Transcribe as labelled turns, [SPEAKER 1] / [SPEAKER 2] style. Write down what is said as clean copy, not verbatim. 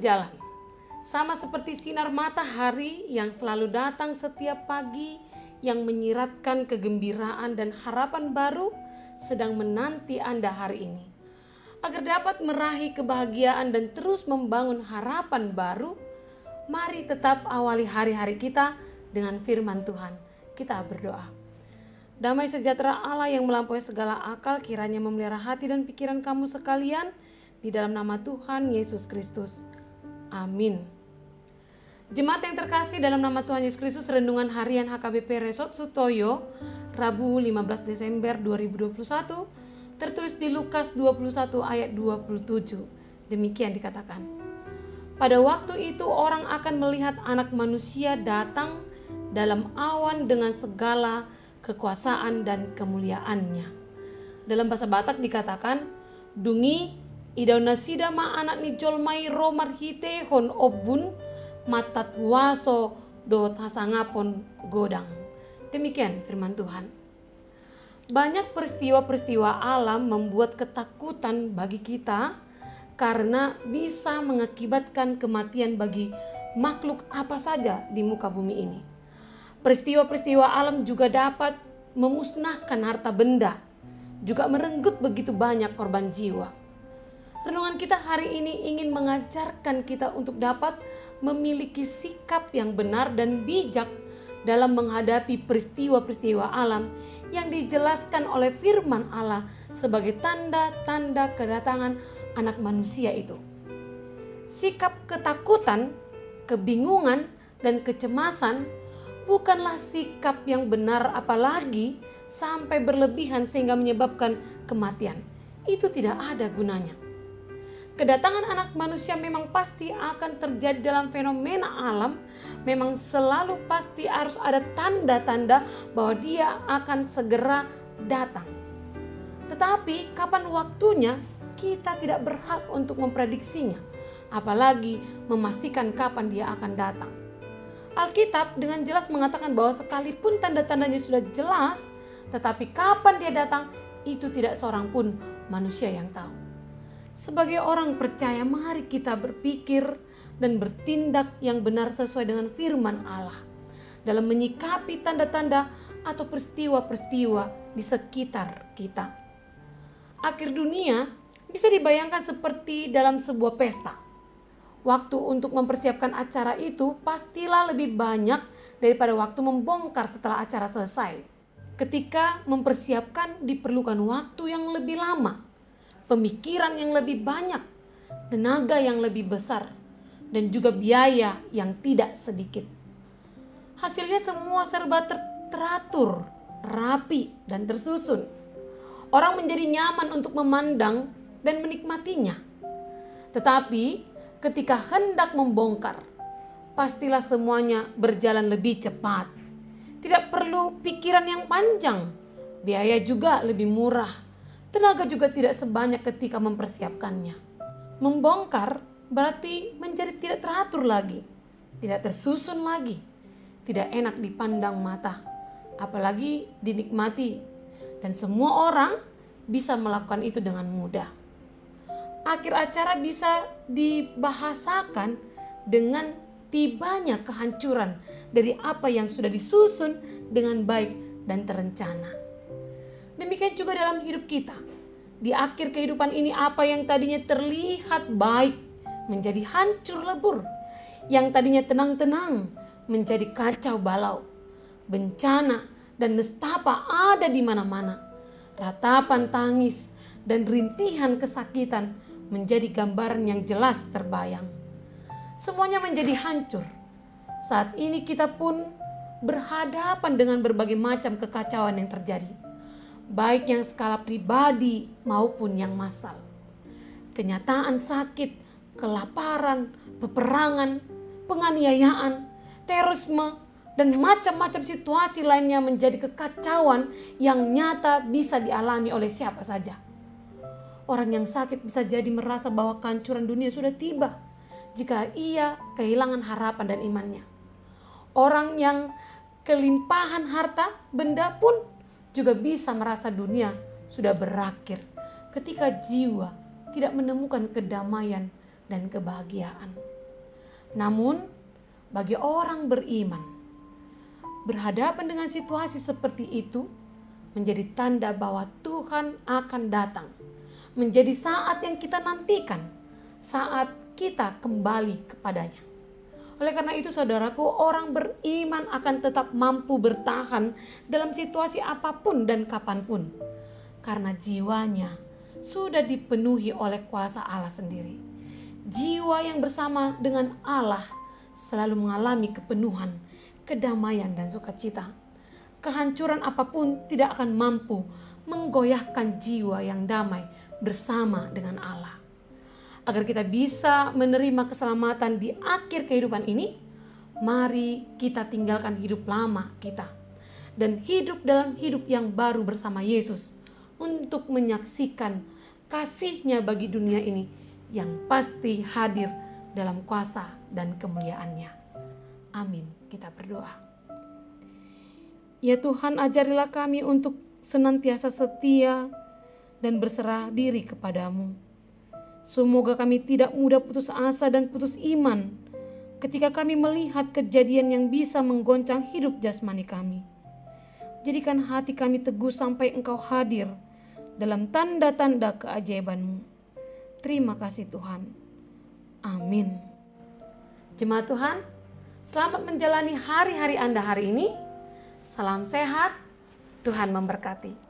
[SPEAKER 1] berjalan. Sama seperti sinar matahari yang selalu datang setiap pagi, yang menyiratkan kegembiraan dan harapan baru sedang menanti Anda hari ini. Agar dapat meraih kebahagiaan dan terus membangun harapan baru, mari tetap awali hari-hari kita dengan firman Tuhan. Kita berdoa. Damai sejahtera Allah yang melampaui segala akal kiranya memelihara hati dan pikiran kamu sekalian di dalam nama Tuhan Yesus Kristus. Amin. Jemaat yang terkasih dalam nama Tuhan Yesus Kristus, renungan harian HKBP Resort Sutoyo, Rabu 15 Desember 2021, tertulis di Lukas 21 ayat 27. Demikian dikatakan. Pada waktu itu orang akan melihat Anak Manusia datang dalam awan dengan segala kekuasaan dan kemuliaannya. Dalam bahasa Batak dikatakan, dungi idauna sidama anak ni jolmai romar hite hon obun matat waso dot hasangapon godang. Demikian firman Tuhan. Banyak peristiwa-peristiwa alam membuat ketakutan bagi kita karena bisa mengakibatkan kematian bagi makhluk apa saja di muka bumi ini. Peristiwa-peristiwa alam juga dapat memusnahkan harta benda, juga merenggut begitu banyak korban jiwa. Renungan kita hari ini ingin mengajarkan kita untuk dapat memiliki sikap yang benar dan bijak dalam menghadapi peristiwa-peristiwa alam yang dijelaskan oleh firman Allah sebagai tanda-tanda kedatangan Anak Manusia itu. Sikap ketakutan, kebingungan, dan kecemasan bukanlah sikap yang benar, apalagi sampai berlebihan sehingga menyebabkan kematian. Itu tidak ada gunanya. Kedatangan Anak Manusia memang pasti akan terjadi dalam fenomena alam. Memang selalu pasti harus ada tanda-tanda bahwa Dia akan segera datang. Tetapi kapan waktunya kita tidak berhak untuk memprediksinya, apalagi memastikan kapan Dia akan datang. Alkitab dengan jelas mengatakan bahwa sekalipun tanda-tandanya sudah jelas, tetapi kapan Dia datang itu tidak seorang pun manusia yang tahu. Sebagai orang percaya, mari kita berpikir dan bertindak yang benar sesuai dengan firman Allah dalam menyikapi tanda-tanda atau peristiwa-peristiwa di sekitar kita. Akhir dunia bisa dibayangkan seperti dalam sebuah pesta. Waktu untuk mempersiapkan acara itu pastilah lebih banyak daripada waktu membongkar setelah acara selesai. Ketika mempersiapkan diperlukan waktu yang lebih lama, pemikiran yang lebih banyak, tenaga yang lebih besar, dan juga biaya yang tidak sedikit. Hasilnya semua serba teratur, rapi, dan tersusun. Orang menjadi nyaman untuk memandang dan menikmatinya. Tetapi ketika hendak membongkar, pastilah semuanya berjalan lebih cepat. Tidak perlu pikiran yang panjang, biaya juga lebih murah. Tenaga juga tidak sebanyak ketika mempersiapkannya. Membongkar berarti menjadi tidak teratur lagi, tidak tersusun lagi, tidak enak dipandang mata, apalagi dinikmati. Dan semua orang bisa melakukan itu dengan mudah. Akhir acara bisa dibahasakan dengan tibanya kehancuran dari apa yang sudah disusun dengan baik dan terencana. Demikian juga dalam hidup kita. Di akhir kehidupan ini, apa yang tadinya terlihat baik menjadi hancur lebur. Yang tadinya tenang-tenang menjadi kacau balau. Bencana dan nestapa ada di mana-mana. Ratapan tangis dan rintihan kesakitan menjadi gambaran yang jelas terbayang. Semuanya menjadi hancur. Saat ini kita pun berhadapan dengan berbagai macam kekacauan yang terjadi, baik yang skala pribadi maupun yang massal. Kenyataan sakit, kelaparan, peperangan, penganiayaan, terorisme, dan macam-macam situasi lainnya menjadi kekacauan yang nyata bisa dialami oleh siapa saja. Orang yang sakit bisa jadi merasa bahwa kehancuran dunia sudah tiba jika ia kehilangan harapan dan imannya. Orang yang kelimpahan harta benda pun juga bisa merasa dunia sudah berakhir ketika jiwa tidak menemukan kedamaian dan kebahagiaan. Namun, bagi orang beriman, berhadapan dengan situasi seperti itu menjadi tanda bahwa Tuhan akan datang. Menjadi saat yang kita nantikan, saat kita kembali kepadanya. Oleh karena itu saudaraku, orang beriman akan tetap mampu bertahan dalam situasi apapun dan kapanpun. Karena jiwanya sudah dipenuhi oleh kuasa Allah sendiri. Jiwa yang bersama dengan Allah selalu mengalami kepenuhan, kedamaian dan sukacita. Kehancuran apapun tidak akan mampu menggoyahkan jiwa yang damai bersama dengan Allah. Agar kita bisa menerima keselamatan di akhir kehidupan ini, mari kita tinggalkan hidup lama kita dan hidup dalam hidup yang baru bersama Yesus untuk menyaksikan kasih-Nya bagi dunia ini yang pasti hadir dalam kuasa dan kemuliaan-Nya. Amin. Kita berdoa. Ya Tuhan, ajarilah kami untuk senantiasa setia dan berserah diri kepadamu. Semoga kami tidak mudah putus asa dan putus iman ketika kami melihat kejadian yang bisa menggoncang hidup jasmani kami. Jadikan hati kami teguh sampai Engkau hadir dalam tanda-tanda keajaiban-Mu. Terima kasih Tuhan. Amin. Jemaat Tuhan, selamat menjalani hari-hari Anda hari ini. Salam sehat, Tuhan memberkati.